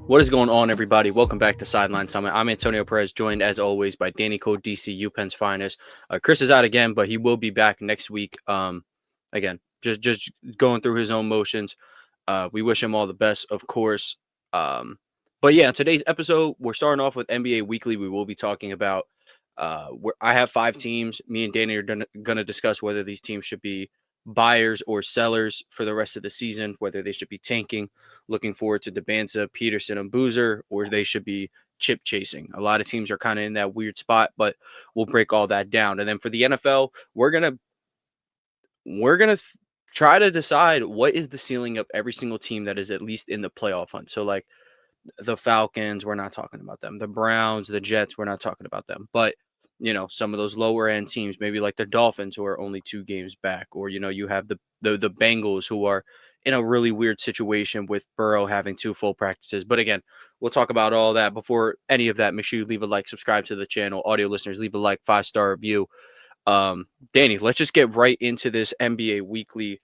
What is going on, everybody? Welcome back to Sideline Summit. I'm Antonio Perez, joined as always by Danny Cole, DC, UPenn's finest. Chris is out again, but he will be back next week. Again, just going through his own motions. We wish him all the best, of course. But yeah, in today's episode, we're starting off with NBA Weekly. We will be talking about where I have 5 teams. Me and Danny are going to discuss whether these teams should be buyers or sellers for the rest of the season, whether they should be tanking, looking forward to Debanza, Peterson, and Boozer, or they should be chip chasing. A lot of teams are kind of in that weird spot, but we'll break all that down. And then for the NFL, we're gonna try to decide what is the ceiling of every single team that is at least in the playoff hunt. So like the Falcons, we're not talking about them. The Browns, the Jets, we're not talking about them. But some of those lower end teams, maybe like the Dolphins, who are only 2 games back, or you have the Bengals, who are in a really weird situation with Burrow having 2 full practices. But again, we'll talk about all that. Before any of that, make sure you leave a like, subscribe to the channel. Audio listeners, leave a like, 5-star review. Danny, let's just get right into this NBA Weekly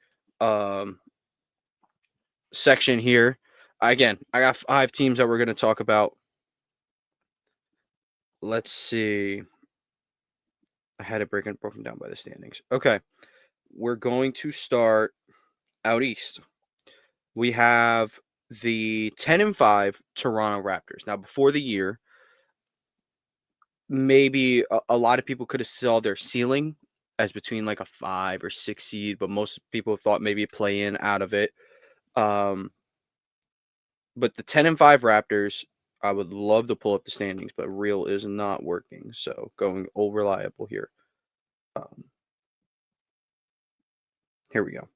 section here. Again, I got 5 teams that we're going to talk about. Let's see. I had it broken down by the standings. Okay. We're going to start out east. We have the 10-5 Toronto Raptors. Now, before the year, maybe a lot of people could have saw their ceiling as between like a 5 or 6 seed, but most people thought maybe play in out of it. But the 10-5 Raptors, I would love to pull up the standings, but Real is not working. So going all reliable here. Here we go.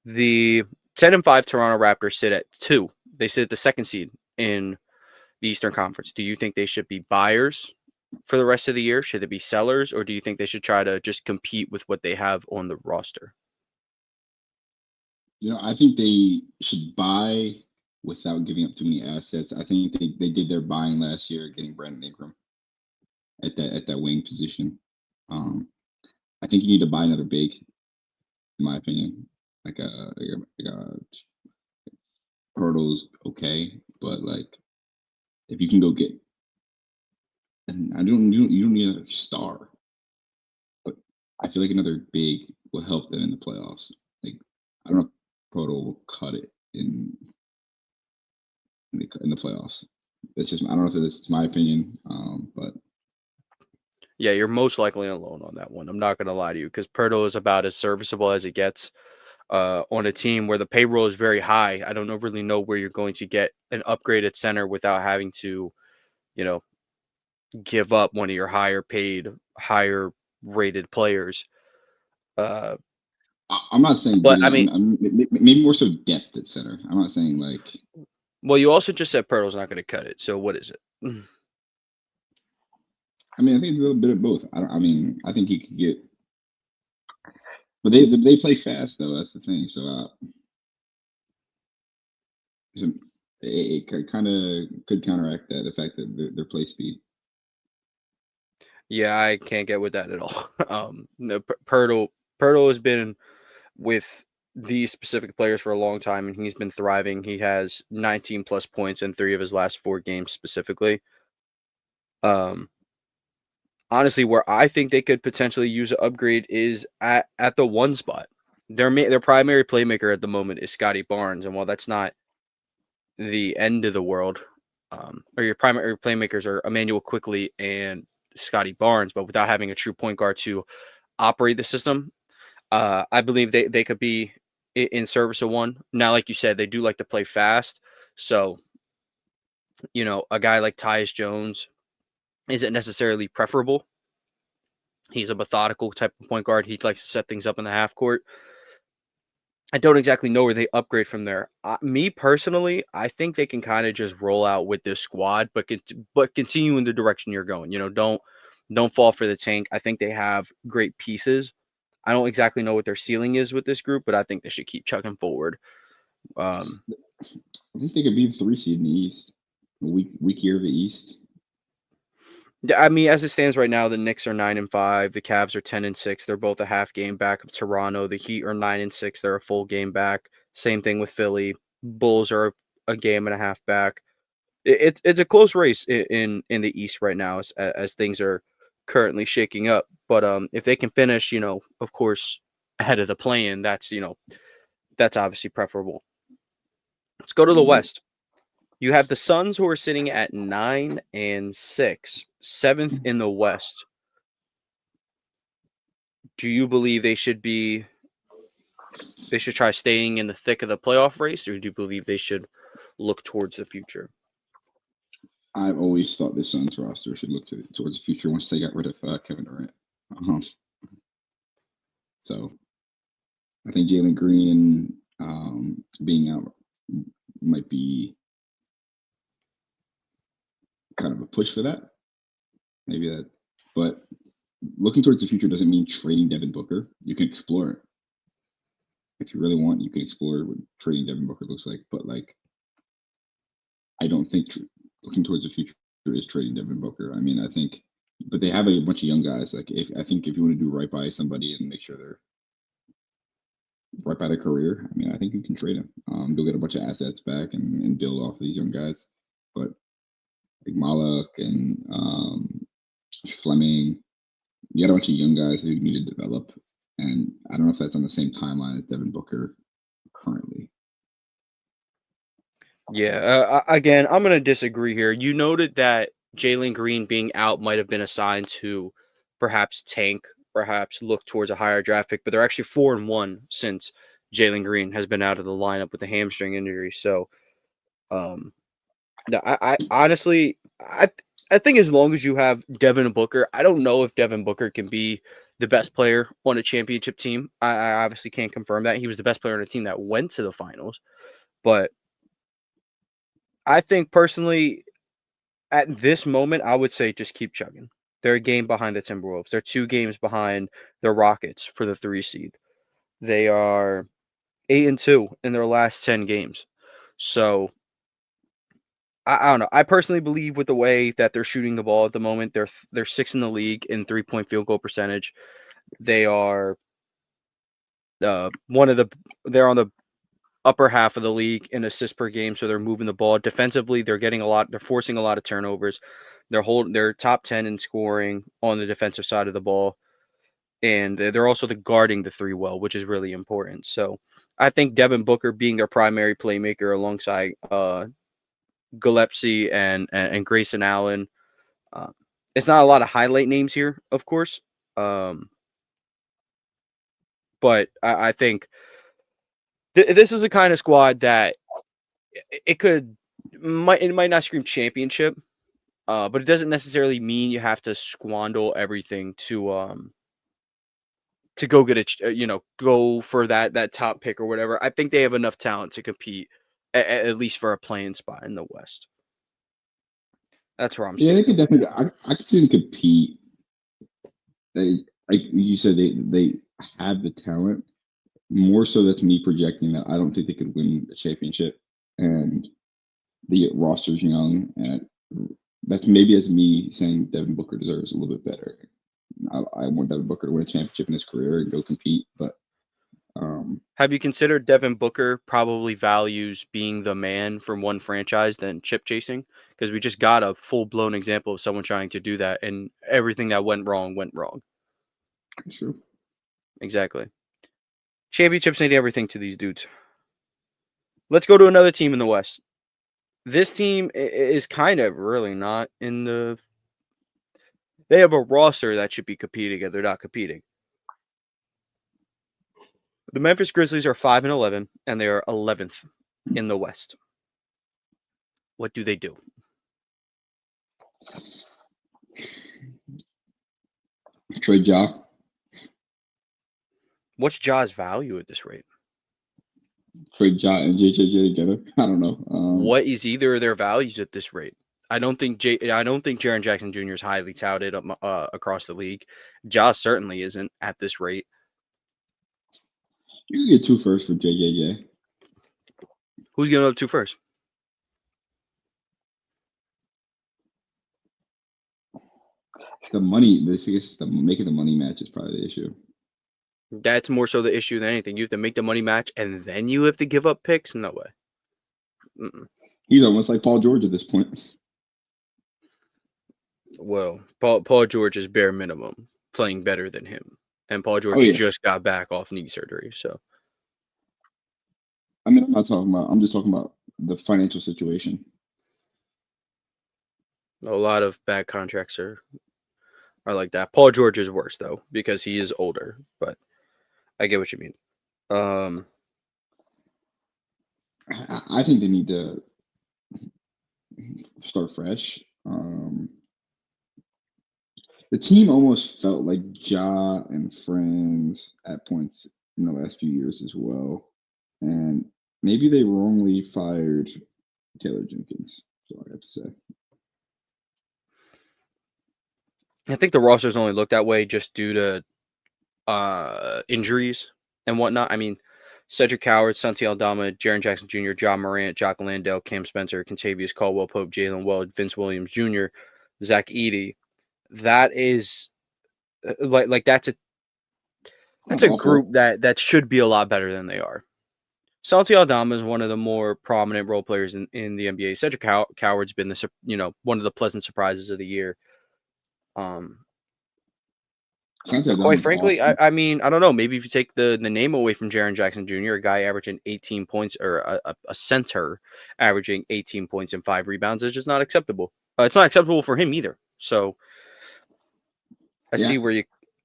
The 10-5 Toronto Raptors sit at 2. They sit at the 2nd seed in the Eastern Conference. Do you think they should be buyers for the rest of the year? Should they be sellers, or do you think they should try to just compete with what they have on the roster? I think they should buy without giving up too many assets. I think they did their buying last year, getting Brandon Ingram at that wing position. I think you need to buy another big, in my opinion. Like a Hurdle's okay, but like if you can go get, and you don't need another star, but I feel like another big will help them in the playoffs. Like I don't know if Proto will cut it in the playoffs. I don't know if it's my opinion, but Yeah, you're most likely alone on that one. I'm not going to lie to you, because Perto is about as serviceable as it gets on a team where the payroll is very high. I don't really know where you're going to get an upgraded center without having to, you know, give up one of your higher paid, higher rated players. I'm not saying But getting. I mean, Maybe more so depth at center. I'm not saying like. well, you also just said Pirtle's not going to cut it. So what is it? I mean, I think it's a little bit of both. I think he could get, but they play fast though. That's the thing. So it kind of could counteract that the fact that their play speed. Yeah, I can't get with that at all. No, Pirtle has been with these specific players for a long time, and he's been thriving. He has 19 plus points in 3 of his last 4 games specifically. Honestly, where I think they could potentially use an upgrade is at the 1 spot. Their primary playmaker at the moment is Scotty Barnes, and while that's not the end of the world, or your primary playmakers are Emmanuel Quickly and Scotty Barnes, but without having a true point guard to operate the system, I believe they could be in service of one. Now, like you said, they do like to play fast, so a guy like Tyus Jones isn't necessarily preferable. He's a methodical type of point guard. He likes to set things up in the half court. I don't exactly know where they upgrade from there. Me personally, I think they can kind of just roll out with this squad, but continue in the direction you're going. Don't fall for the tank. I think they have great pieces. I don't exactly know what their ceiling is with this group, but I think they should keep chugging forward. I think they could be the 3 seed in the East. Weak year of the East. I mean, as it stands right now, the Knicks are 9-5. The Cavs are 10-6. They're both a half game back of Toronto. The Heat are 9-6. They're a full game back. Same thing with Philly. Bulls are a game and a half back. it's a close race in the East right now as things are currently shaking up. But if they can finish, of course, ahead of the play-in, that's obviously preferable. Let's go to the Mhm. West. You have the Suns who are sitting at 9-6, seventh in the West. Do you believe they should try staying in the thick of the playoff race, or do you believe they should look towards the future? I've always thought the Suns roster should look towards the future once they got rid of Kevin Durant. Uh-huh. So I think Jalen Green being out might be kind of a push for that. Maybe that, but looking towards the future doesn't mean trading Devin Booker. You can explore it if you really want. You can explore what trading Devin Booker looks like, but like I don't think looking towards the future is trading Devin Booker. I mean, I think, but they have a bunch of young guys. Like if I think if you want to do right by somebody and make sure they're right by their career, I mean, I think you can trade them. They'll get a bunch of assets back and build off of these young guys. But like Malak and Fleming, you got a bunch of young guys who need to develop. And I don't know if that's on the same timeline as Devin Booker currently. Yeah, again, I'm going to disagree here. You noted that Jalen Green being out might have been a sign to perhaps tank, perhaps look towards a higher draft pick, but they're actually 4-1 since Jalen Green has been out of the lineup with a hamstring injury. So, um, I honestly, I think as long as you have Devin Booker, I don't know if Devin Booker can be the best player on a championship team. I obviously can't confirm that. He was the best player on a team that went to the finals, but I think personally, at this moment, I would say just keep chugging. They're a game behind the Timberwolves. They're 2 games behind the Rockets for the 3 seed. They are 8-2 in their last 10 games. So I don't know. I personally believe with the way that they're shooting the ball at the moment, they're 6th in the league in 3-point field goal percentage. They are one of the they're on the upper half of the league in assists per game, so they're moving the ball. Defensively, they're forcing a lot of turnovers. They're top 10 in scoring on the defensive side of the ball, and they're also guarding the 3 well, which is really important. So I think Devin Booker being their primary playmaker alongside Gillespie and Grayson Allen. Uh, it's not a lot of highlight names here, of course, um, but I think this is a kind of squad that it might not scream championship, but it doesn't necessarily mean you have to squander everything to go get go for that top pick or whatever. I think they have enough talent to compete at least for a playing spot in the West. That's where I'm Yeah, they standing. could definitely. I could see them compete. They, like you said, they have the talent. More so, that's me projecting that I don't think they could win a championship, and the roster's young, and that's maybe as me saying Devin Booker deserves a little bit better. I want Devin Booker to win a championship in his career and go compete, but Have you considered Devin Booker probably values being the man from one franchise than chip chasing? Because we just got a full blown example of someone trying to do that, and everything that went wrong went wrong. sure. Exactly. Championships need everything to these dudes. Let's go to another team in the West. This team is kind of really not in the. They have a roster that should be competing, and they're not competing. The Memphis Grizzlies are 5-11, and they are 11th in the West. What do they do? Trade Ja, What's Ja's value at this rate? trade Ja and JJJ together. I don't know. What is either of their values at this rate? I don't think Jaren Jackson Jr. is highly touted across the league. Ja certainly isn't at this rate. You can get 2 firsts for JJJ. Who's going up to first? It's the money. This is the making the money match is probably the issue. That's more so the issue than anything. You have to make the money match, and then you have to give up picks. No way. Mm-mm. He's almost like Paul George at this point. Well, Paul George is bare minimum playing better than him, and Paul Oh George yeah. just got back off knee surgery, so I mean, I'm not talking about. I'm just talking about the financial situation. a lot of bad contracts are like that. Paul George is worse though because he is older, but I get what you mean. Um, I think they need to start fresh. The team almost felt like Ja and Friends at points in the last few years as well, and maybe they wrongly fired Taylor Jenkins. That's all I have to say. I think the rosters only look that way just due to injuries and whatnot. I mean, Cedric Howard, Santi Aldama, Jaren Jackson Jr., John Morant, Jock Landale, Cam Spencer, Contavious Caldwell Pope, Jalen Weld, Vince Williams Jr., Zach Edey. That is like It's that's not a awful. group that should be a lot better than they are. Santi Aldama is one of the more prominent role players in the NBA. Cedric Coward's been one of the pleasant surprises of the year. Um, Santi But quite Aldama's frankly, awesome. I mean, I don't know. Maybe if you take the name away from Jaren Jackson Jr., a guy averaging 18 points or a center averaging 18 points and 5 rebounds is just not acceptable. It's not acceptable for him either. So I Yeah. see where you.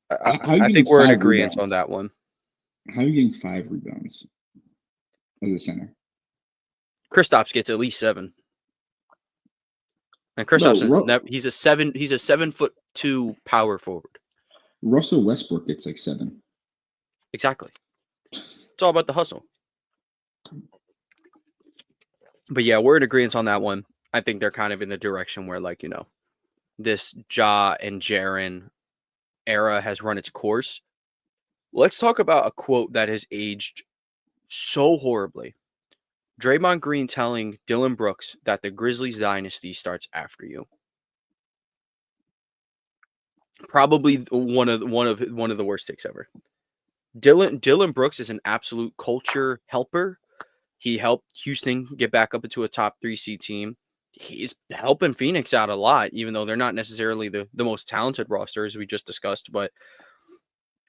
How are you I getting think we're in five agreement on rebounds? that one. How are you getting 5 rebounds as a center? Kristaps gets at least 7, and No, Kristaps is he's a 7. He's a 7'2" power forward. Russell Westbrook gets like 7. Exactly. It's all about the hustle. But yeah, we're in agreement on that one. I think they're kind of in the direction where this Ja and Jaren era has run its course. Let's talk about a quote that has aged so horribly. Draymond Green telling Dylan Brooks that the Grizzlies dynasty starts after you. Probably one of the worst takes ever. Dylan Brooks is an absolute culture helper. He helped Houston get back up into a top 3 seed team. He's helping Phoenix out a lot, even though they're not necessarily the most talented roster, as we just discussed. But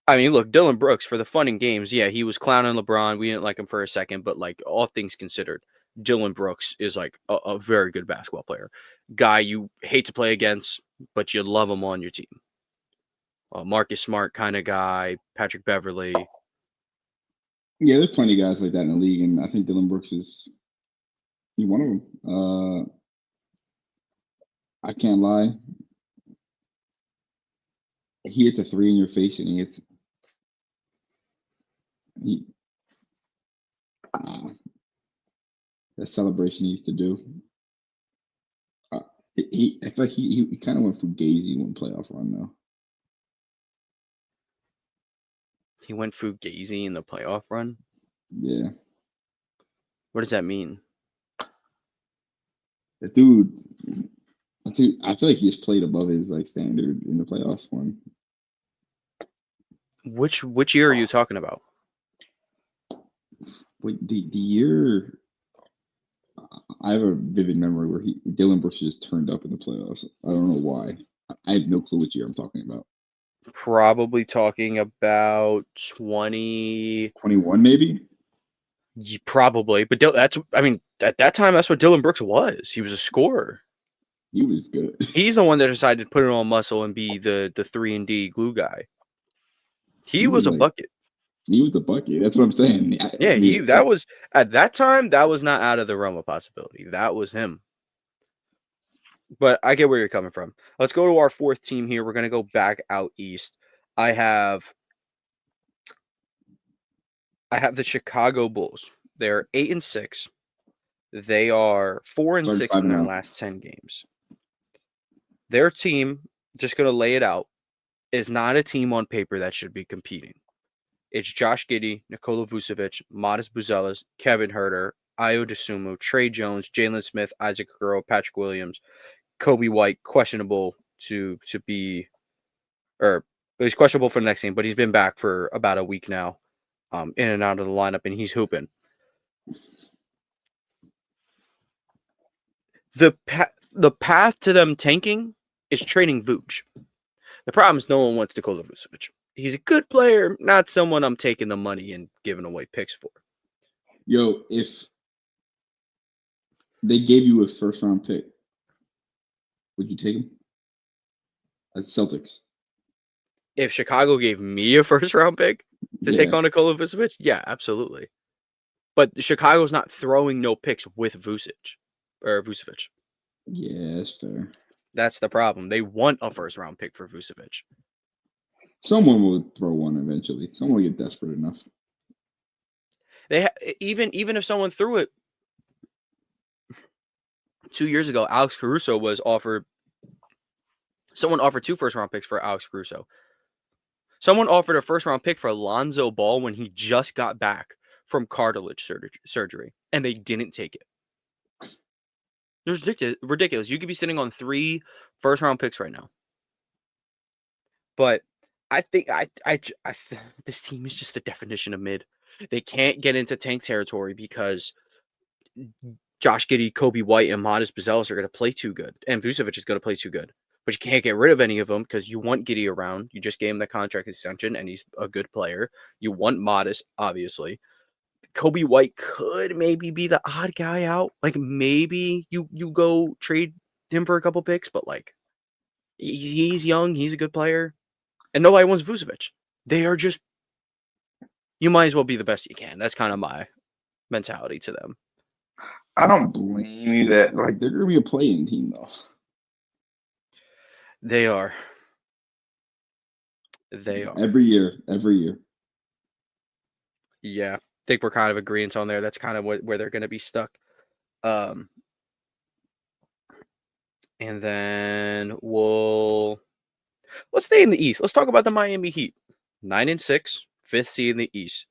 I mean, look, Dylan Brooks, for the fun and games, yeah, he was clowning LeBron. We didn't like him for a second, but like all things considered, Dylan Brooks is like a very good basketball player. Guy you hate to play against, but you love him on your team. Marcus Smart kind of guy, Patrick Beverly. Yeah, there's plenty of guys like that in the league, and I think Dylan Brooks is one of them. I can't lie. He hit the three in your face, and he uh, that celebration he used to do. Uh, I feel like he kind of went fugazi one playoff run though. He went fugazi in the playoff run. Yeah, What does that mean? that dude. I feel like he just played above his like standard in the playoffs one. Which year are you talking about? Wait, the year I have a vivid memory where Dylan Brooks just turned up in the playoffs. I don't know why. I have no clue which year I'm talking about. Probably talking about 20. 21 maybe. Probably, but that's, I mean, at that time, that's what Dylan Brooks was. He was a scorer. He was good. He's the one that decided to put it on muscle and be the 3-and-D glue guy. He He was was a like bucket. he was the bucket. That's what I'm saying. Yeah, I mean, that was at that time. That was not out of the realm of possibility. That was him. But I get where you're coming from. Let's go to our fourth team here. We're gonna go back out east. I have the Chicago Bulls. They're 8-6. They are 4 and started 6 five in and their zero. last 10 games. Their team, just gonna lay it out, is not a team on paper that should be competing. It's Josh Giddey, Nikola Vucevic, Modest Buzelis, Kevin Herter, Ayo Dosunmu, Trey Jones, Jalen Smith, Isaac Okoro, Patrick Williams, Kobe White, questionable to be, or he's questionable for the next game, but he's been back for about a week now, in and out of the lineup, and he's hooping. the path to them tanking is trading Vooch. The problem is no one wants Nikola Vucevic. He's a good player, not someone I'm taking the money and giving away picks for. Yo, if they gave you a first round pick, would you take him? As Celtics. If Chicago gave me a first round pick to take Yeah. on Nikola Vucevic, yeah, absolutely. But Chicago's not throwing no picks with Vucevic. Yeah, that's fair. That's the problem. They want a first round pick for Vucevic. Someone will throw one eventually. Someone will get desperate enough. Even if someone threw it 2 years ago, Alex Caruso was offered. Someone offered 2 first round picks for Alex Caruso. Someone offered a first round pick for Lonzo Ball when he just got back from cartilage surgery, and they didn't take it. It's ridiculous. You could be sitting on 3 first round picks right now. But I think this team is just the definition of mid. They can't get into tank territory because Josh Giddey, Kobe White, and Modest Bazelis are going to play too good, and Vucevic is going to play too good. But you can't get rid of any of them because you want Giddey around. You just gave him the contract extension, and he's a good player. You want Modest, obviously. Kobe White could maybe be the odd guy out. Like maybe you go trade him for a couple picks, but like he's young, he's a good player, and nobody wants Vucevic. They are just you might as well be the best you can. That's kind of my mentality to them. I don't blame you that like they're gonna be a playing team though. They are. They are. Every year. Yeah. I think we're kind of agreeing on there. That's kind of where they're going to be stuck. And then let's stay in the East. Let's talk about the Miami Heat. 9-6, 5th seed in the East.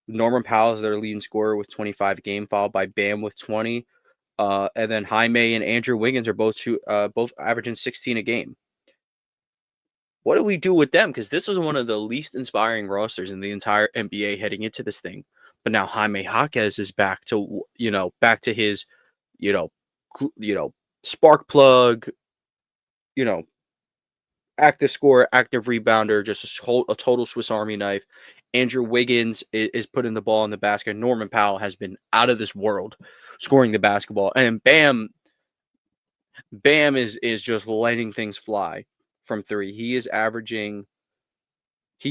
Norman Powell is their leading scorer with 25 a game, followed by Bam with 20. And then Jaime and Andrew Wiggins are both averaging 16 a game. What do we do with them? Because this was one of the least inspiring rosters in the entire NBA heading into this thing. But now Jaime Jaquez is back to his, spark plug, active scorer, active rebounder, just a total Swiss Army knife. Andrew Wiggins is putting the ball in the basket. Norman Powell has been out of this world scoring the basketball. And Bam is just letting things fly from 3. He's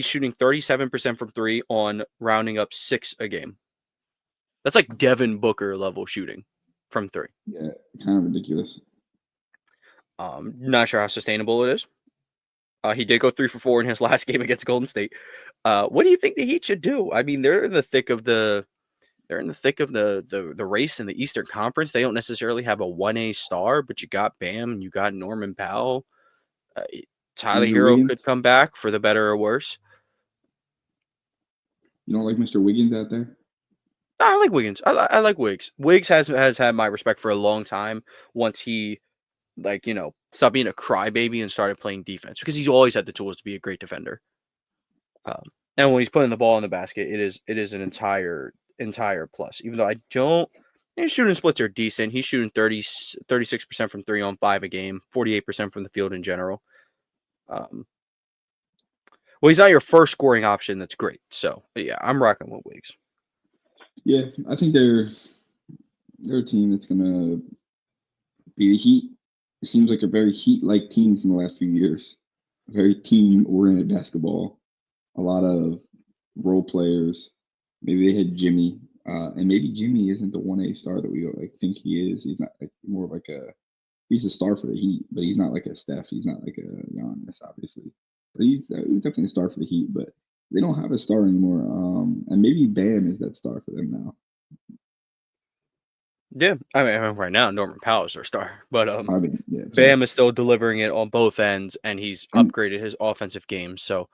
shooting 37% from 3 on rounding up 6 a game. That's like Devin Booker level shooting from 3. Yeah, kind of ridiculous. Not sure how sustainable it is. He did go 3 for 4 in his last game against Golden State. What do you think the Heat should do? I mean, they're in the thick of the race in the Eastern Conference. They don't necessarily have a 1A star, but you got Bam and you got Norman Powell. Tyler Andrew Hero Wiggins? could come back for the better or worse. You don't like Mr. Wiggins out there? I like Wiggins. I like Wiggs. Wiggs has had my respect for a long time once he stopped being a crybaby and started playing defense because he's always had the tools to be a great defender. And when he's putting the ball in the basket, it is an entire plus. Even though I don't, his shooting splits are decent. He's shooting 36% from 3 on 5 a game, 48% from the field in general. Well, he's not your first scoring option. That's great. So yeah, I'm rocking with Wiggs. Yeah, I think they're a team that's gonna be the Heat. It seems like a very Heat-like team from the last few years. Very team-oriented basketball. A lot of role players. Maybe they had Jimmy, and maybe Jimmy isn't the 1A star that we think he is. He's not more of he's a star for the Heat, but he's not like a Steph. He's not like a Giannis, obviously. But he's definitely a star for the Heat, but they don't have a star anymore. And maybe Bam is that star for them now. Yeah, I mean right now Norman Powell is their star, but Yeah, Bam is still delivering it on both ends, and he's upgraded his offensive game. So,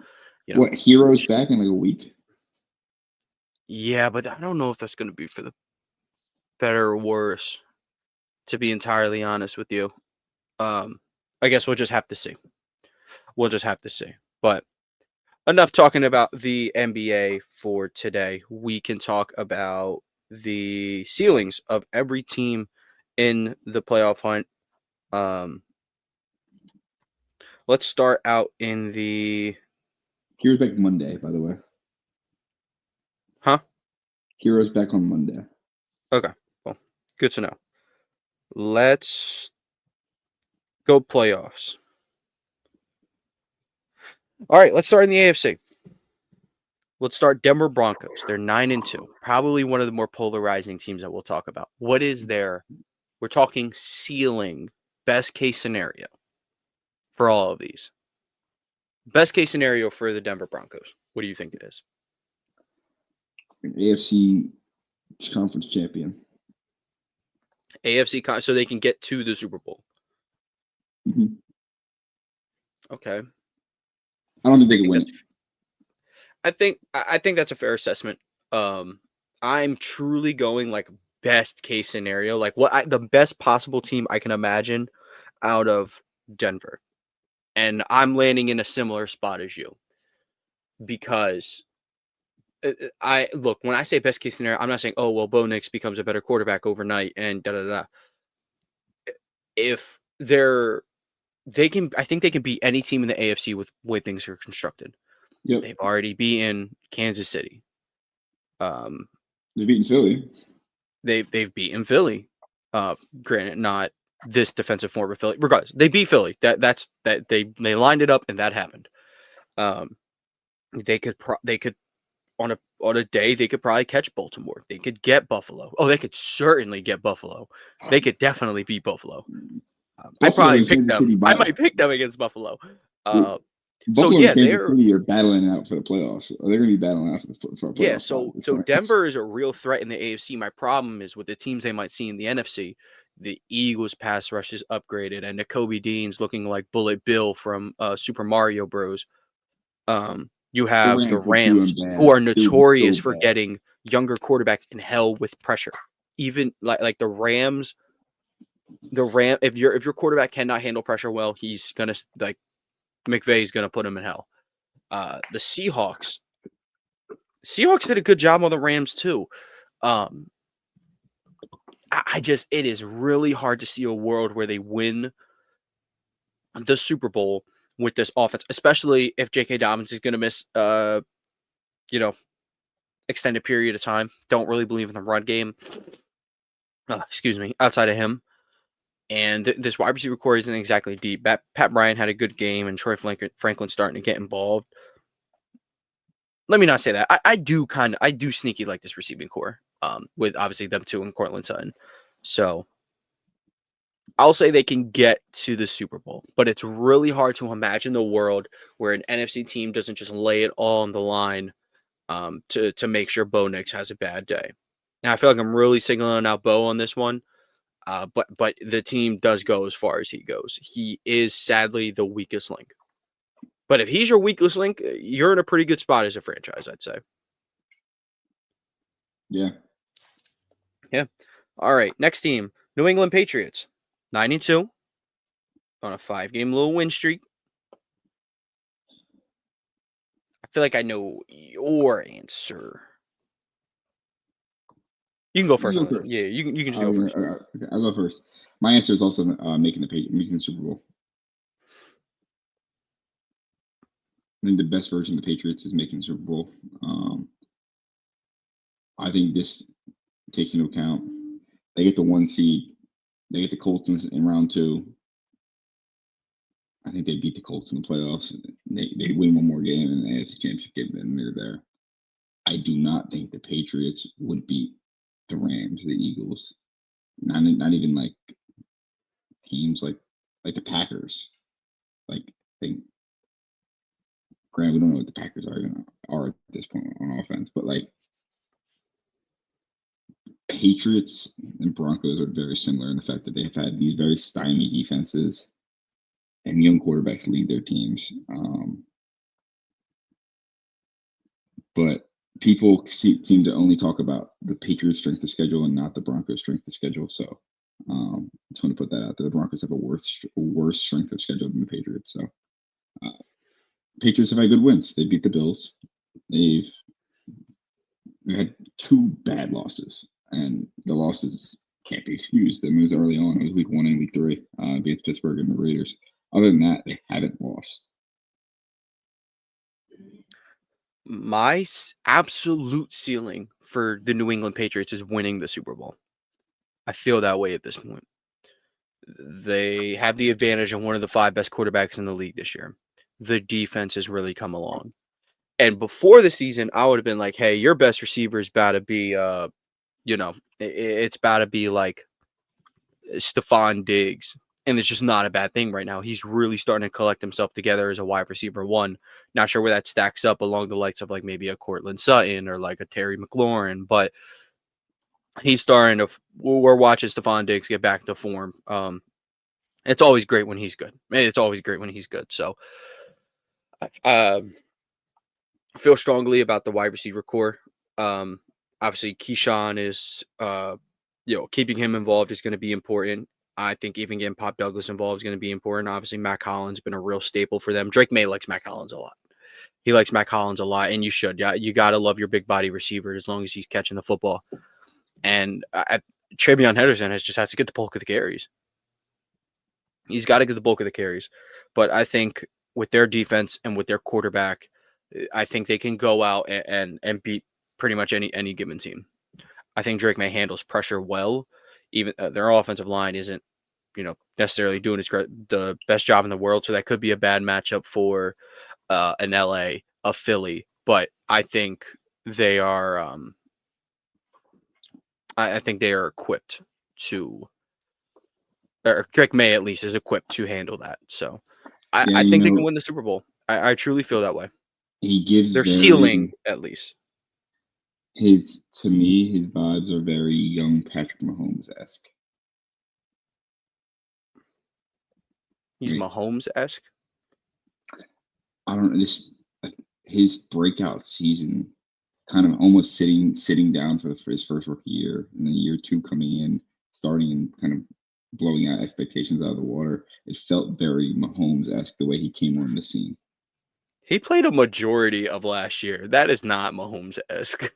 what Hero's back in like a week? Yeah, but I don't know if that's going to be for the better or worse. To be entirely honest with you, I guess we'll just have to see. But enough talking about the NBA for today. We can talk about the ceilings of every team in the playoff hunt. Let's start out in the Heroes back Monday, by the way. huh? Heroes back on Monday. Okay, well, good to know. Let's go playoffs. All right, let's start in the AFC. Let's start Denver Broncos. They're 9-2, probably one of the more polarizing teams that we'll talk about. What is their? We're talking ceiling, best case scenario for all of these. Best case scenario for the Denver Broncos. What do you think it is? AFC conference champion. AFC, so they can get to the Super Bowl. Mm-hmm. Okay. I don't think they can win it. I think that's a fair assessment. I'm truly going like best case scenario, like the best possible team I can imagine out of Denver, and I'm landing in a similar spot as you because I look when I say best case scenario, I'm not saying Bo Nix becomes a better quarterback overnight and da da da. If they can, I think they can beat any team in the AFC with the way things are constructed. Yep. They've already beaten Kansas City. They've beaten Philly. They've beaten Philly. Granted, not this defensive form of Philly. Regardless, they beat Philly. That's they lined it up and that happened. They could on a day they could probably catch Baltimore. They could get Buffalo. Oh, they could certainly get Buffalo. They could definitely beat Buffalo. I Buffalo probably and pick Kansas them. City. I might pick them against Buffalo. So Buffalo yeah, and Kansas City are battling out for the playoffs. They're going to be battling out for a playoff. Yeah, so Denver is a real threat in the AFC. My problem is with the teams they might see in the NFC. The Eagles' pass rush is upgraded, and Nakobe Dean's looking like Bullet Bill from Super Mario Bros. You have the Rams, who are notorious for getting younger quarterbacks in hell with pressure. Even like the Rams, if your quarterback cannot handle pressure well, he's gonna like McVay's gonna put him in hell. The Seahawks did a good job on the Rams too. It is really hard to see a world where they win the Super Bowl with this offense, especially if J.K. Dobbins is going to miss, extended period of time. Don't really believe in the run game. Excuse me, outside of him. And this wide receiver core isn't exactly deep. Pat Bryant had a good game, and Troy Franklin starting to get involved. Let me not say that. I do sneaky like this receiving core, with obviously them two and Cortland Sutton. So I'll say they can get to the Super Bowl, but it's really hard to imagine the world where an NFC team doesn't just lay it all on the line to make sure Bo Nix has a bad day. Now I feel like I'm really signaling out Bo on this one, but the team does go as far as he goes. He is sadly the weakest link. But if he's your weakest link, you're in a pretty good spot as a franchise, I'd say. Yeah. Yeah. All right. Next team, New England Patriots, 9-2 on a 5-game little win streak. I feel like I know your answer. You can go first on this one. Yeah, you can just go first. Okay, I'll go first. My answer is also making the Super Bowl. I think the best version of the Patriots is making the Super Bowl. I think this takes into account they get the 1 seed, they get the Colts in round 2. I think they beat the Colts in the playoffs. They win one more game in the AFC Championship game, and they're there. I do not think the Patriots would beat the Rams, the Eagles, not even like teams like the Packers. Like granted, we don't know what the Packers are at this point on offense, but like Patriots and Broncos are very similar in the fact that they've had these very stymied defenses and young quarterbacks lead their teams. But people seem to only talk about the Patriots' strength of schedule and not the Broncos' strength of schedule. So just want to put that out there. The Broncos have a worse strength of schedule than the Patriots. So Patriots have had good wins. They beat the Bills. They've had 2 bad losses, and the losses can't be excused. I mean, it was early on. It was week 1 and week 3 against Pittsburgh and the Raiders. Other than that, they haven't lost. My absolute ceiling for the New England Patriots is winning the Super Bowl. I feel that way at this point. They have the advantage of one of the 5 best quarterbacks in the league this year. The defense has really come along. And before the season, I would have been like, hey, your best receiver is about to be, it's about to be like Stephon Diggs. And it's just not a bad thing right now. He's really starting to collect himself together as a wide receiver 1. Not sure where that stacks up along the likes of like maybe a Cortland Sutton or like a Terry McLaurin, but he's starting to. We're watching Stephon Diggs get back to form. It's always great when he's good. It's always great when he's good. So, I feel strongly about the wide receiver core. Obviously, Keyshawn is, keeping him involved is going to be important. I think even getting Pop Douglas involved is going to be important. Obviously, Matt Collins has been a real staple for them. Drake May likes Matt Collins a lot. He likes Matt Collins a lot, and you should. Yeah, you got to love your big body receiver as long as he's catching the football. And Travion Henderson has to get the bulk of the carries. He's got to get the bulk of the carries. But I think with their defense and with their quarterback, I think they can go out and beat pretty much any given team. I think Drake May handles pressure well. Even their offensive line isn't, necessarily doing the best job in the world, so that could be a bad matchup for an LA, a Philly. But I think they are. I think they are equipped to. Or Drake May at least is equipped to handle that. So Yeah, I think they can win the Super Bowl. I truly feel that way. he gives Their ceiling, at least. To me, his vibes are very young Patrick Mahomes-esque. He's Mahomes-esque. I don't know, his breakout season, kind of almost sitting down for his first rookie year, and then year 2 coming in, starting and kind of blowing out expectations out of the water. It felt very Mahomes-esque the way he came on the scene. He played a majority of last year. That is not Mahomes-esque.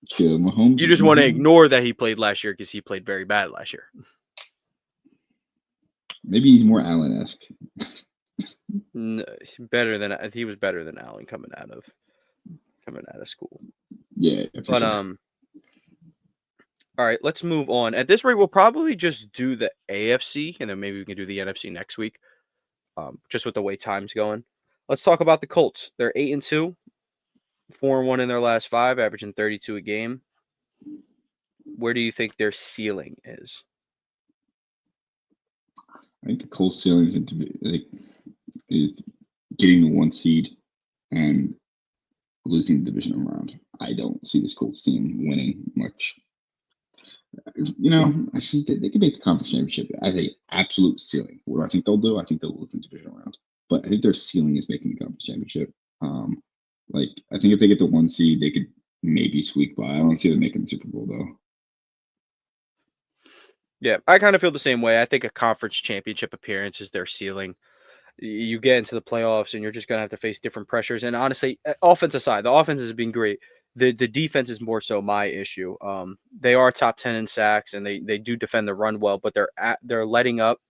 Chill, Mahomes. You just want to ignore that he played last year because he played very bad last year. Maybe he's more Allen-esque. No, he was better than Allen coming out of school. Yeah, but sure. All right, let's move on. At this rate, we'll probably just do the AFC, and then maybe we can do the NFC next week. Just with the way time's going. Let's talk about the Colts. They're 8-2, 4-1 in their last 5, averaging 32 a game. Where do you think their ceiling is? I think the Colts ceiling is getting the 1 seed and losing the divisional round. I don't see this Colts team winning much. I see that they can make the conference championship as a absolute ceiling. What do I think they'll do? I think they'll lose in the divisional round. But I think their ceiling is making the conference championship. I think if they get the 1 seed, they could maybe squeak by. I don't see them making the Super Bowl though. Yeah, I kind of feel the same way. I think a conference championship appearance is their ceiling. You get into the playoffs and you're just going to have to face different pressures. And honestly, offense aside, the offense has been great. The defense is more so my issue. They are top 10 in sacks and they do defend the run well, but they're letting up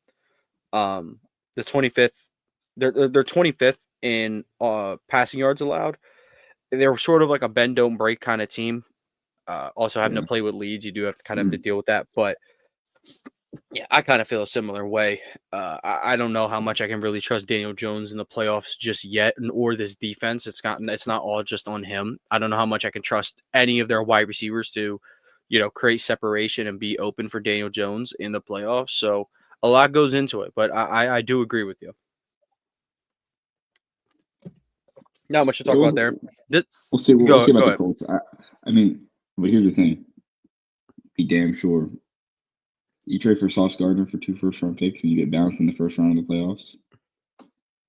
the 25th. They're 25th in passing yards allowed. They're sort of like a bend don't break kind of team. Also having to play with leads, you do have to kind of have to deal with that. But yeah, I kind of feel a similar way. I don't know how much I can really trust Daniel Jones in the playoffs just yet, or this defense. It's not all just on him. I don't know how much I can trust any of their wide receivers to, create separation and be open for Daniel Jones in the playoffs. So a lot goes into it, but I do agree with you. Not much to talk about there. We'll see about go the ahead. Colts. I mean, but here's the thing. Be damn sure. You trade for Sauce Gardner for 2 first-round picks and you get bounced in the first round of the playoffs.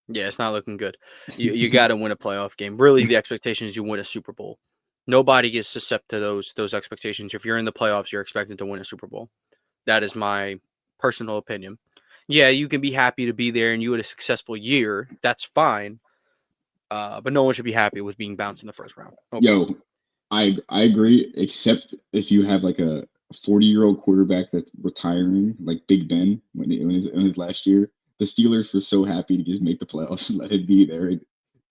Yeah, it's not looking good. You got to win a playoff game. Really, the expectation is you win a Super Bowl. Nobody gets susceptible to those expectations. If you're in the playoffs, you're expected to win a Super Bowl. That is my personal opinion. Yeah, you can be happy to be there and you had a successful year. That's fine. But no one should be happy with being bounced in the first round. Okay. Yo, I agree, except if you have like a a 40-year-old quarterback that's retiring, like Big Ben, in his last year. The Steelers were so happy to just make the playoffs and let him be there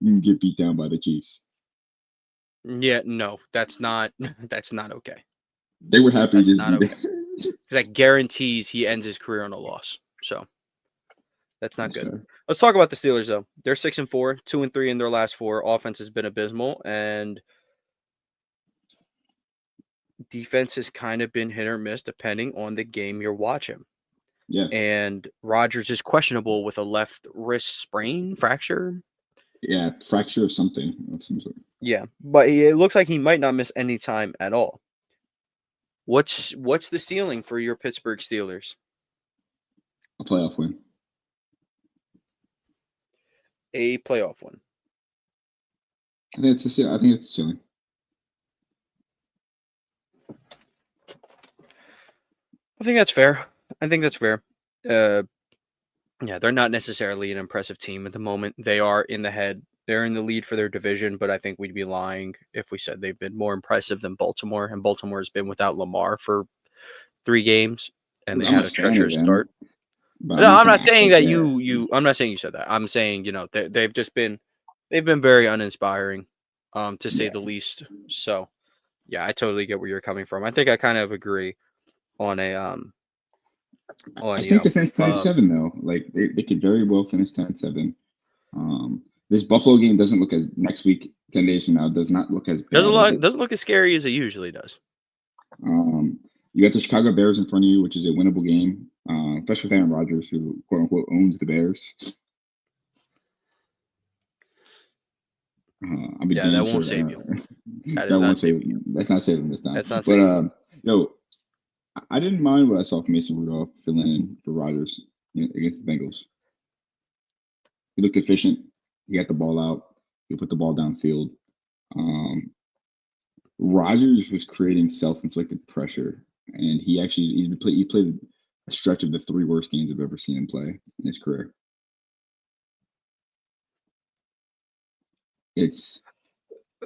and get beat down by the Chiefs. Yeah, no, that's not that's not okay. They were happy to That's just not be okay. there. Because that guarantees he ends his career on a loss. So that's not That's good. fair. Let's talk about the Steelers though. They're 6-4, 2-3 in their last four. Offense has been abysmal, and defense has kind of been hit or miss depending on the game you're watching. Yeah, And Rodgers is questionable with a left wrist sprain fracture. yeah, fracture of something of some sort. Yeah, but it looks like he might not miss any time at all. What's the ceiling for your Pittsburgh Steelers? A playoff win. A playoff one. I think it's a ceiling. I think that's fair. I think that's fair. Uh, yeah, they're not necessarily an impressive team at the moment. They are in the head. They're in the lead for their division, but I think we'd be lying if we said they've been more impressive than Baltimore. And Baltimore has been without Lamar for 3 games, and they I'm a had a fan of treacherous them, start. but I'm No, not I'm gonna not act saying like that yeah. you. I'm not saying you said that. I'm saying they've just been very uninspiring, to say Yeah, the least. So yeah, I totally get where you're coming from. I think I kind of agree on a I on think they finished 10-7 though. Like they could very well finish 10-7. This Buffalo game doesn't look as next week, 10 days from now, does not look as bad as it. doesn't look as scary as it usually does. You got the Chicago Bears in front of you, which is a winnable game, especially with Aaron Rodgers, who quote unquote owns the Bears. I'll be Yeah, that damn won't sure save you. That is that not won't say saving you. that's not saving this time. That's not But saving you. yo, I didn't mind what I saw from Mason Rudolph filling in for Rodgers against the Bengals. He looked efficient. He got the ball out. He put the ball downfield. Um, Rodgers was creating self-inflicted pressure, and he played a stretch of the three worst games I've ever seen him play in his career. It's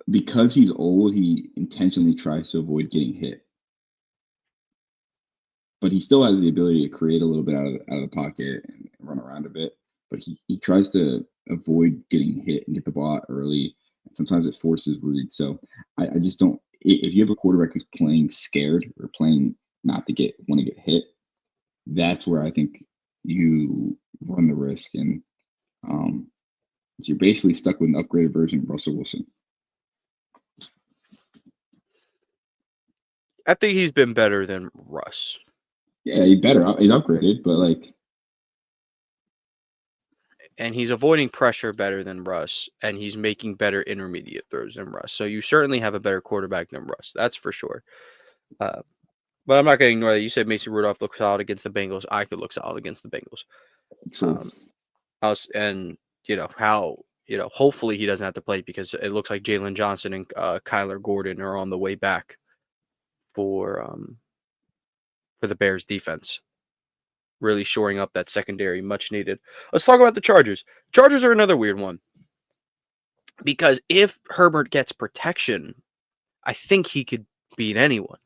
because he's old. He intentionally tries to avoid getting hit, but he still has the ability to create a little bit out of the pocket and run around a bit. But he tries to avoid getting hit and get the ball out early. And sometimes it forces reads. So I just don't. If you have a quarterback who's playing scared or playing not to get want to get hit, that's where I think you run the risk, and um, you're basically stuck with an upgraded version of Russell Wilson. I think he's been better than Russ, Yeah, he's upgraded, but like and he's avoiding pressure better than Russ, and he's making better intermediate throws than Russ. So you certainly have a better quarterback than Russ. That's for sure. Uh, but I'm not going to ignore that. You said Mason Rudolph looked solid against the Bengals. I could look solid against the Bengals. true. Um, and how hopefully he doesn't have to play because it looks like Jalen Johnson and Kyler Gordon are on the way back for the Bears defense, really shoring up that secondary, much needed. Let's talk about the Chargers. Chargers are another weird one because if Herbert gets protection, I think he could beat anyone.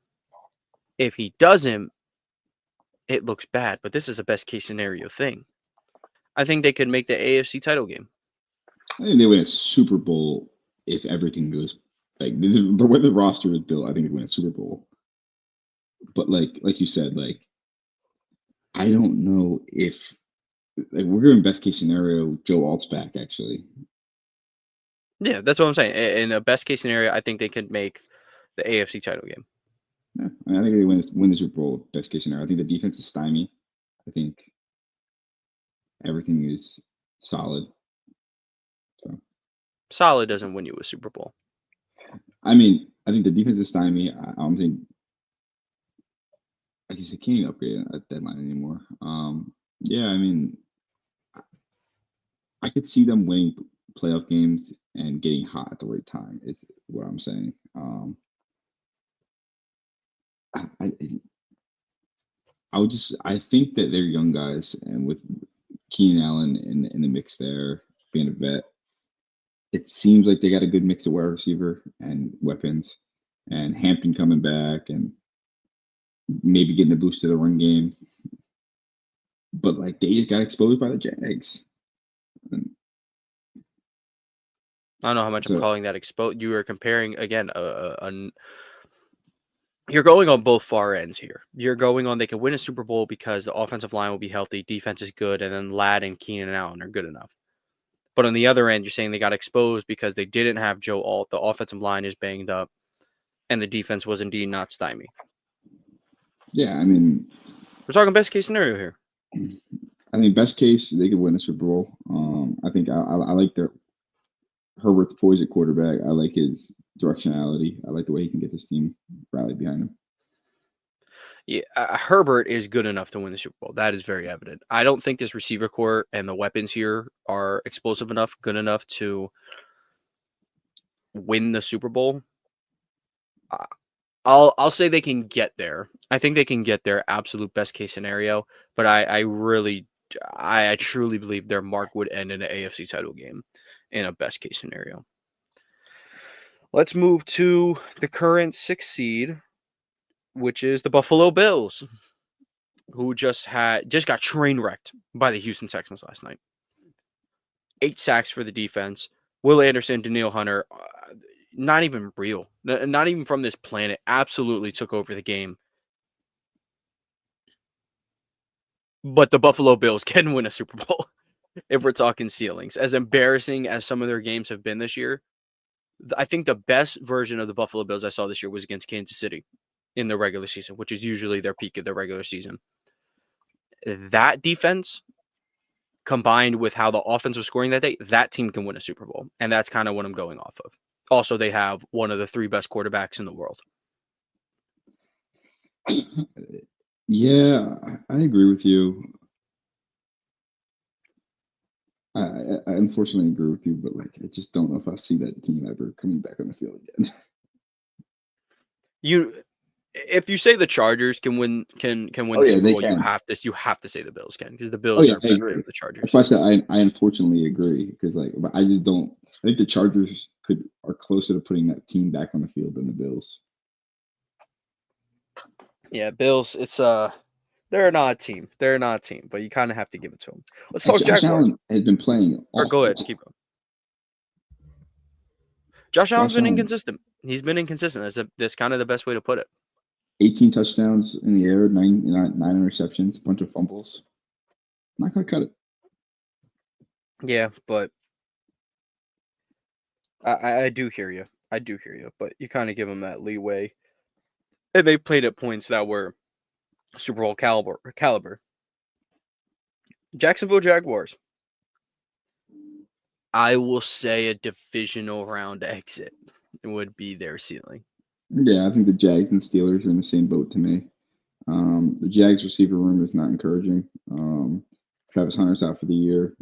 If he doesn't, it looks bad. But this is a best case scenario thing. I think they could make the AFC title game. I think they win a Super Bowl if everything goes like the way the roster is built. I think they win a Super Bowl. But like you said, like I don't know if like we're going best case scenario. Joe Alt's back actually. Yeah, that's what I'm saying. In a best case scenario, I think they could make the AFC title game. Yeah, I mean, I think they win the Super Bowl. Best case scenario. I think the defense is stymied. I think everything is solid. So Solid doesn't win you a Super Bowl. I mean, I think the defense is stymied. I don't think. I guess they can't even upgrade at deadline anymore. Yeah, I mean, I could see them winning playoff games and getting hot at the right time. Is what I'm saying. I I think that they're young guys, and with Keenan Allen in the mix there, being a vet, it seems like they got a good mix of wide receiver and weapons, and Hampton coming back, and maybe getting a boost to the run game. But like they just got exposed by the Jags. And I don't know how much I'm so calling that exposed. You are comparing again you're going on both far ends here. You're going on they could win a Super Bowl because the offensive line will be healthy, defense is good, and then Ladd and Keenan Allen are good enough. But on the other end, you're saying they got exposed because they didn't have Joe Alt. The offensive line is banged up, and the defense was indeed not stymied. yeah, I mean, We're talking best case scenario here. best case they could win a Super Bowl. I think I like their Herbert's poised at quarterback. I like his directionality. I like the way he can get this team rallied behind him. Yeah, Herbert is good enough to win the Super Bowl. That is very evident. I don't think this receiver core and the weapons here are explosive enough, good enough to win the Super Bowl. I'll say they can get there. I think they can get their absolute best case scenario, but I truly believe their mark would end in an AFC title game in a best case scenario. Let's move to the current 6th seed, which is the Buffalo Bills, who just got train wrecked by the Houston Texans last night. 8 sacks for the defense. Will Anderson, Daniil Hunter, not even real, not even from this planet, absolutely took over the game. But the Buffalo Bills can win a Super Bowl if we're talking ceilings. As embarrassing as some of their games have been this year, I think the best version of the Buffalo Bills I saw this year was against Kansas City in the regular season, which is usually their peak of their regular season. That defense, combined with how the offense was scoring that day, that team can win a Super Bowl. And that's kind of what I'm going off of. Also, they have one of the 3 best quarterbacks in the world. Yeah, I agree with you. I unfortunately agree with you, but like I just don't know if I see that team ever coming back on the field again. If you say the Chargers can win Oh the yeah, Super they Bowl, you can. have to say the Bills can, because the Oh Bills yeah, are I better than agree. the That's Chargers. why I said I unfortunately agree because like but I just don't. I think the Chargers are closer to putting that team back on the field than the Bills. Yeah, Bills. They're not a team. They're not a team, but you kind of have to give it to them. Let's And talk Josh Jaguars. Allen has been playing Or go awful. ahead, keep going. Josh Allen's Josh been Allen, inconsistent. He's been inconsistent. That's kind of the best way to put it. 18 touchdowns in the air, nine interceptions, a bunch of fumbles. Not gonna cut it. Yeah, but I do hear you. I do hear you, but you kind of give them that leeway. And they played at points that were Super Bowl caliber. Jacksonville Jaguars. I will say a divisional round exit would be their ceiling. Yeah, I think the Jags and Steelers are in the same boat to me. The Jags receiver room is not encouraging. Travis Hunter's out for the year.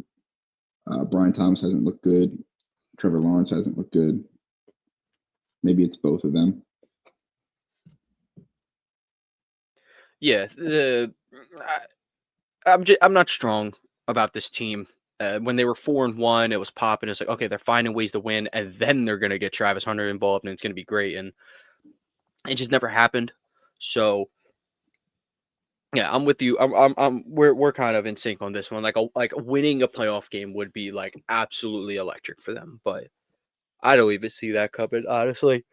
Brian Thomas hasn't looked good. Trevor Lawrence hasn't looked good. Maybe it's both of them. Yeah, I'm not strong about this team. When they were 4-1, it was popping. It's like, okay, they're finding ways to win, and then they're gonna get Travis Hunter involved, and it's gonna be great. And it just never happened. So yeah, I'm with you. We're kind of in sync on this one. Like winning a playoff game would be like absolutely electric for them, but I don't even see that coming. Honestly,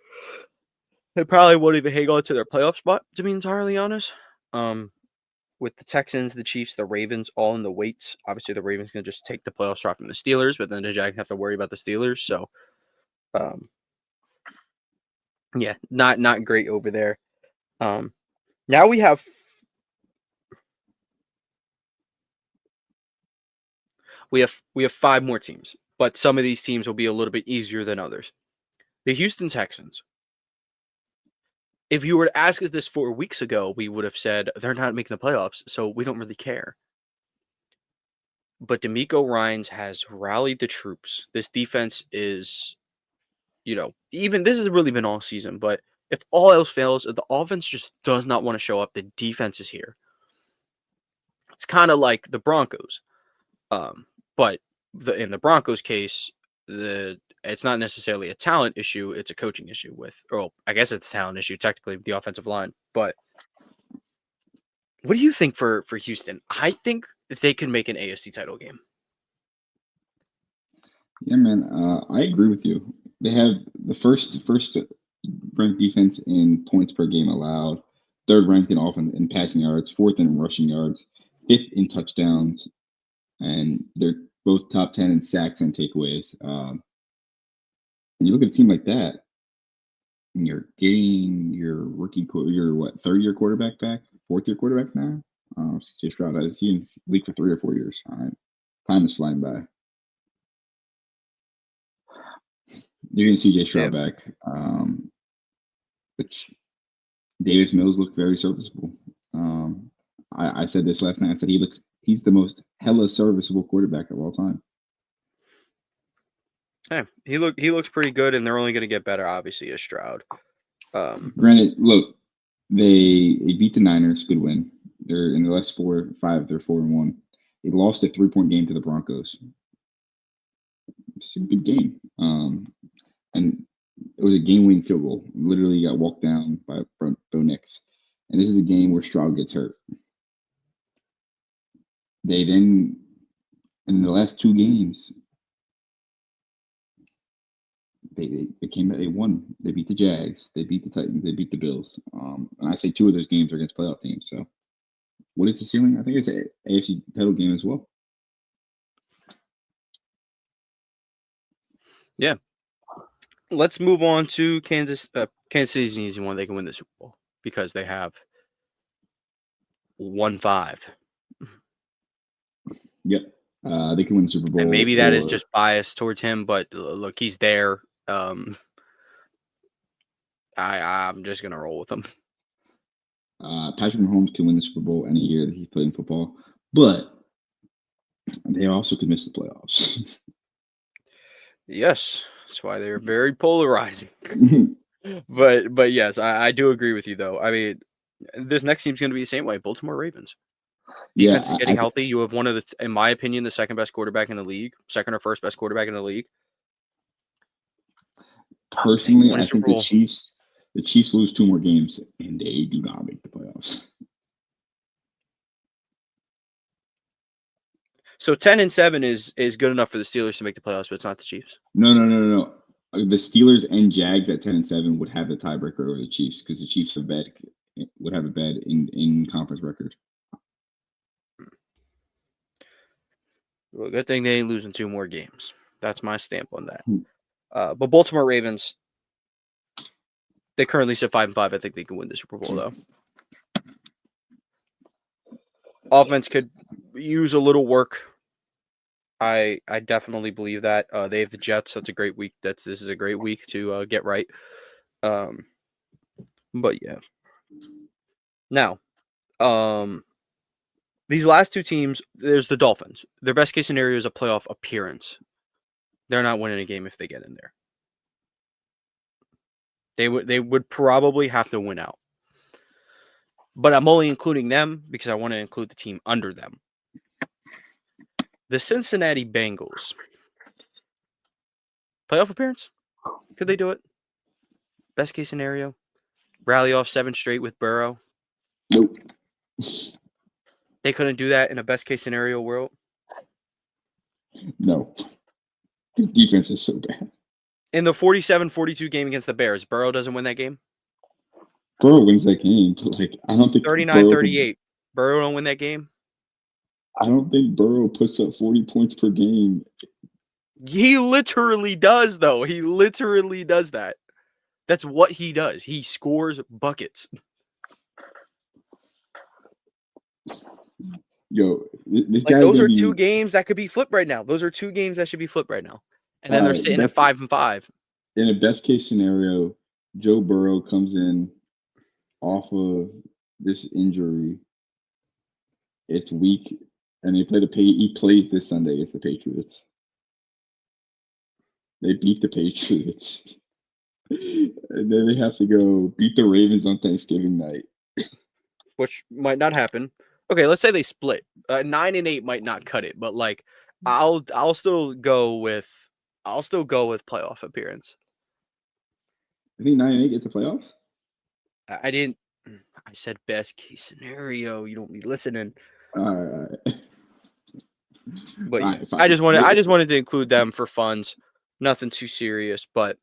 they probably won't even hang on to their playoff spot. To be entirely honest, with the Texans, the Chiefs, the Ravens all in the weights. Obviously, the Ravens can just take the playoff spot from the Steelers, but then the Jags have to worry about the Steelers. So, um, yeah, not great over there. Now we have 5 more teams, but some of these teams will be a little bit easier than others. The Houston Texans. If you were to ask us this 4 weeks ago, we would have said they're not making the playoffs, so we don't really care. But D'Amico Ryans has rallied the troops. This defense is, even this has really been all season, but if all else fails, if the offense just does not want to show up, the defense is here. It's kind of like the Broncos. But in the Broncos case, it's not necessarily a talent issue; it's a coaching issue I guess it's a talent issue technically with the offensive line. But What do you think for Houston? I think they can make an AFC title game. Yeah, man. I agree with you. They have the first ranked defense in points per game allowed, third ranked in offense in passing yards, fourth in rushing yards, fifth in touchdowns, and they're both top 10 in sacks and takeaways. And you look at a team like that, and you're getting your your what, third year quarterback back, fourth year quarterback now. CJ Stroud has he in the league for 3 or 4 years. All right, time is flying by. You're getting CJ Yeah. Stroud back, which Davis Mills looked very serviceable. I said this last night. I said he's the most hella serviceable quarterback of all time. Yeah, he looks pretty good, and they're only going to get better, obviously, as Stroud. Granted, look, they beat the Niners, good win. They're in the last 4-5. They're 4-1. They lost a 3-point game to the Broncos. It's a good game. And it was a game-winning field goal. Literally got walked down by Bo Nix. And this is a game where Stroud gets hurt. They then, in the last 2 games, they came. They won. They beat the Jags. They beat the Titans. They beat the Bills. And I say 2 of those games are against playoff teams. So, what is the ceiling? I think it's an AFC title game as well. Yeah. Let's move on to Kansas. Kansas City's an easy one. They can win the Super Bowl because they have 1-5. Yep. They can win the Super Bowl. And maybe that is just biased towards him, but look, he's there. I'm just gonna roll with him. Patrick Mahomes can win the Super Bowl any year that he's playing football, but they also could miss the playoffs. Yes, that's why they're very polarizing. but yes, I do agree with you though. I mean, this next team's going to be the same way. Baltimore Ravens. Defense is getting healthy. You have one of the, in my opinion, the second best quarterback in the league, second or first best quarterback in the league. Personally, I think the Chiefs lose 2 more games and they do not make the playoffs. So 10-7 is good enough for the Steelers to make the playoffs, but it's not the Chiefs. No. The Steelers and Jags at 10-7 would have the tiebreaker over the Chiefs because the Chiefs would have a bad in conference record. Well, good thing they ain't losing 2 more games. That's my stamp on that. But Baltimore Ravens, they currently sit 5-5. I think they can win the Super Bowl though. Offense could use a little work. I definitely believe that. They have the Jets. That's a great week. This is a great week to get right. But yeah. Now, these last 2 teams, there's the Dolphins. Their best case scenario is a playoff appearance. They're not winning a game if they get in there. They would probably have to win out. But I'm only including them because I want to include the team under them. The Cincinnati Bengals. Playoff appearance? Could they do it? Best case scenario? Rally off 7 straight with Burrow? Nope. They couldn't do that in a best case scenario world? No. The defense is so bad. In the 47-42 game against the Bears, Burrow doesn't win that game? Burrow wins that game, but I don't think 39-38. Burrow don't win that game? I don't think Burrow puts up 40 points per game. He literally does, though. He literally does that. That's what he does. He scores buckets. Yo, this guy. Those are 2 games that could be flipped right now. Those are 2 games that should be flipped right now. And then they're sitting at 5-5. In a best case scenario, Joe Burrow comes in off of this injury. It's week, and he plays this Sunday against the Patriots. They beat the Patriots. And then they have to go beat the Ravens on Thanksgiving night. Which might not happen. Okay, let's say they split. 9-8 might not cut it, but I'll still go with playoff appearance. I think 9-8 get the playoffs. I I said best case scenario. You don't be listening. All right. But All yeah, right, I fine. just wanted to include them for funds. Nothing too serious, but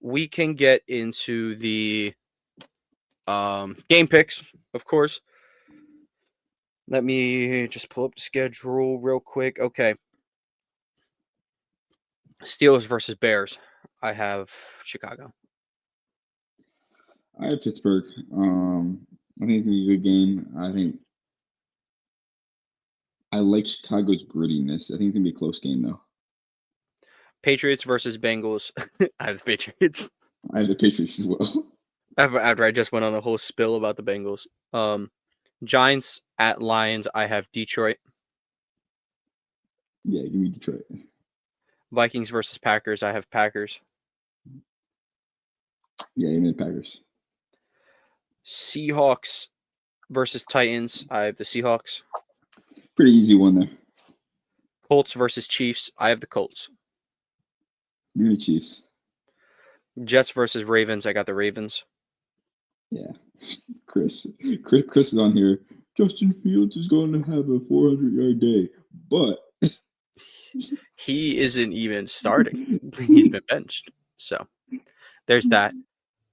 we can get into the game picks, of course. Let me just pull up the schedule real quick. Okay. Steelers versus Bears. I have Chicago. I have Pittsburgh. I think it's gonna be a good game. I like Chicago's grittiness. I think it's gonna be a close game though. Patriots versus Bengals. I have the Patriots. I have the Patriots as well. After I just went on the whole spill about the Bengals. Giants at Lions. I have Detroit. Yeah, give me Detroit. Vikings versus Packers. I have Packers. Yeah, give me the Packers. Seahawks versus Titans. I have the Seahawks. Pretty easy one there. Colts versus Chiefs. I have the Colts. Give me the Chiefs. Jets versus Ravens. I got the Ravens. Yeah. Chris is on here. Justin Fields is going to have a 400-yard day, but He isn't even starting. He's been benched. So there's that.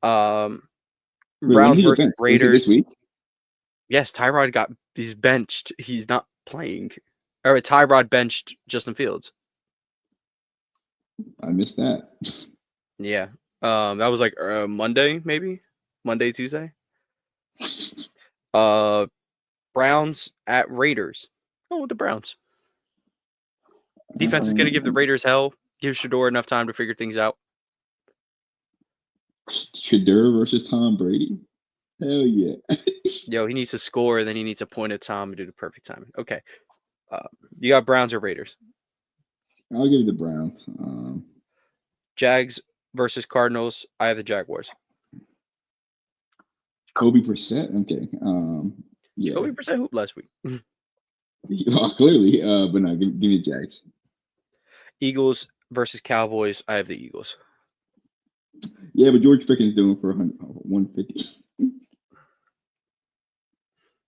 Wait, when did Browns he get versus benched? Was it Raiders. this week? Yes, he's benched. He's not playing. Or Tyrod benched Justin Fields. I missed that. Yeah. That was like Monday, maybe? Monday, Tuesday. Browns at Raiders. Oh, with the Browns. Defense is going to give the Raiders hell. Give Shador enough time to figure things out. Shador versus Tom Brady? Hell yeah. Yo, he needs to score, and then he needs a point at Tom to do the perfect timing. Okay. You got Browns or Raiders? I'll give you the Browns. Jags versus Cardinals. I have the Jaguars. Kobe Brissett? Okay. Yeah. Jacoby Brissett hooped last week. Well, clearly, but no, give me the Jags. Eagles versus Cowboys. I have the Eagles. Yeah, but George Pickens doing for 150.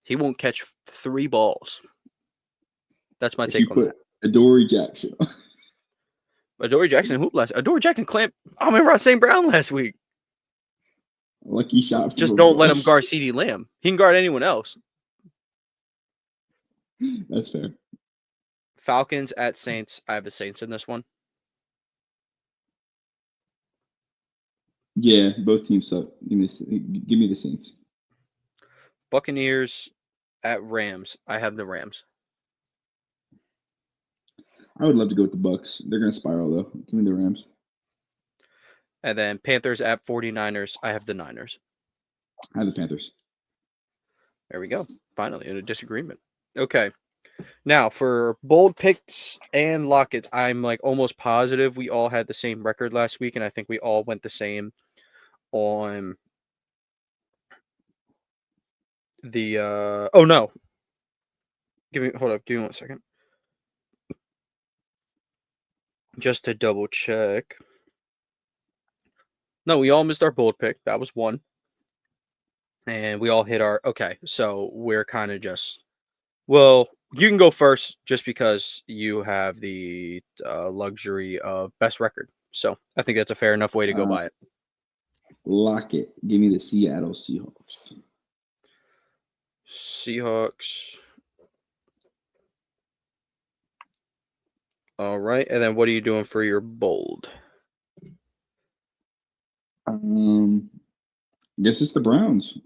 He won't catch 3 balls. That's my If take you on put Adoree Jackson. that. Adoree Jackson hooped last. Adoree Jackson clamped Amon-Ra St. Brown last week. Lucky shot. Just don't let him guard CeeDee Lamb. He can guard anyone else. That's fair. Falcons at Saints. I have the Saints in this one. Yeah, both teams suck. Give me the Saints. Buccaneers at Rams. I have the Rams. I would love to go with the Bucks. They're going to spiral, though. Give me the Rams. And then Panthers at 49ers. I have the Niners. I have the Panthers. There we go. Finally, in a disagreement. Okay. Now, for bold picks and lockets, I'm like almost positive we all had the same record last week, and I think we all went the same on the oh no. Give me 1 second. Just to double check. No, we all missed our bold pick. That was 1. And we all hit our okay, so we're kind of just well, you can go first just because you have the luxury of best record. So I think that's a fair enough way to go by it. Lock it. Give me the Seattle Seahawks. Seahawks. All right, and then what are you doing for your bold? Guess it's the Browns.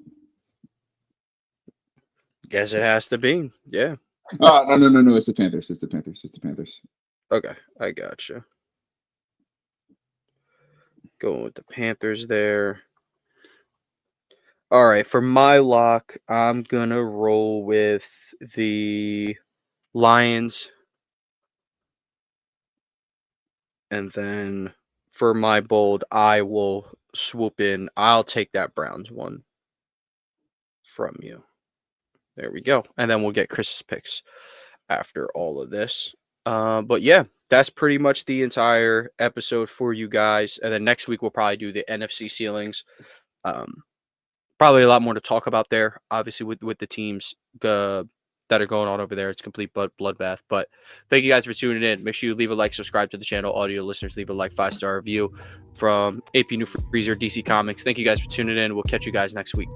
Guess it has to be. Yeah. Oh, no. It's the Panthers. It's the Panthers. Okay, I gotcha. Going with the Panthers there. All right, for my lock, I'm going to roll with the Lions. And then for my bold, I will swoop in. I'll take that Browns one from you. There we go. And then we'll get Chris's picks after all of this. But yeah, that's pretty much the entire episode for you guys. And then next week we'll probably do the NFC ceilings. Probably probably a lot more to talk about there. Obviously, with the teams that are going on over there, it's complete bloodbath. But thank you guys for tuning in. Make sure you leave a like, subscribe to the channel. Audio listeners, leave a like, 5-star review from AP New Freezer DC Comics. Thank you guys for tuning in. We'll catch you guys next week.